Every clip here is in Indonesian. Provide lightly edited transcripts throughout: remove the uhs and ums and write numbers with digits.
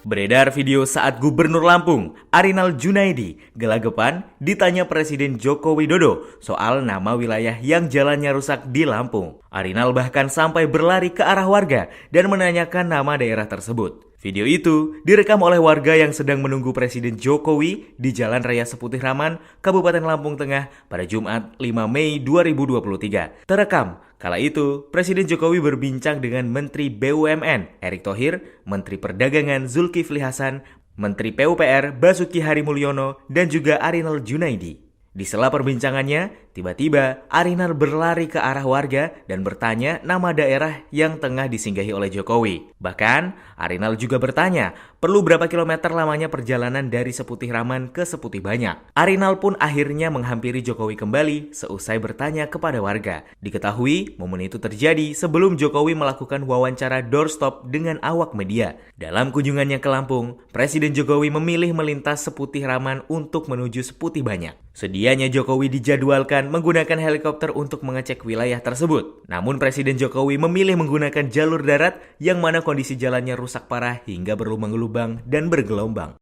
Beredar video saat Gubernur Lampung, Arinal Junaidi, gelagapan ditanya Presiden Joko Widodo soal nama wilayah yang jalannya rusak di Lampung. Arinal bahkan sampai berlari ke arah warga dan menanyakan nama daerah tersebut. Video itu direkam oleh warga yang sedang menunggu Presiden Jokowi di Jalan Raya Seputikraman, Kabupaten Lampung Tengah pada Jumat 5 Mei 2023. Terekam, kala itu Presiden Jokowi berbincang dengan Menteri BUMN Erick Thohir, Menteri Perdagangan Zulkifli Hasan, Menteri PUPR Basuki Harimulyono, dan juga Arinal Junaidi. Di sela perbincangannya, tiba-tiba Arinal berlari ke arah warga dan bertanya nama daerah yang tengah disinggahi oleh Jokowi. Bahkan, Arinal juga bertanya, perlu berapa kilometer lamanya perjalanan dari Seputikraman ke Seputih Banyak. Arinal pun akhirnya menghampiri Jokowi kembali seusai bertanya kepada warga. Diketahui, momen itu terjadi sebelum Jokowi melakukan wawancara doorstop dengan awak media. Dalam kunjungannya ke Lampung, Presiden Jokowi memilih melintas Seputikraman untuk menuju Seputih Banyak. Sedianya Jokowi dijadwalkan menggunakan helikopter untuk mengecek wilayah tersebut. Namun Presiden Jokowi memilih menggunakan jalur darat yang mana kondisi jalannya rusak parah hingga berlubang-lubang dan bergelombang.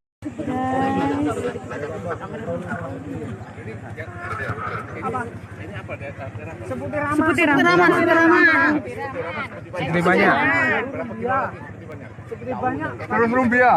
Seputikraman. Seputih Banyak. Belum dia.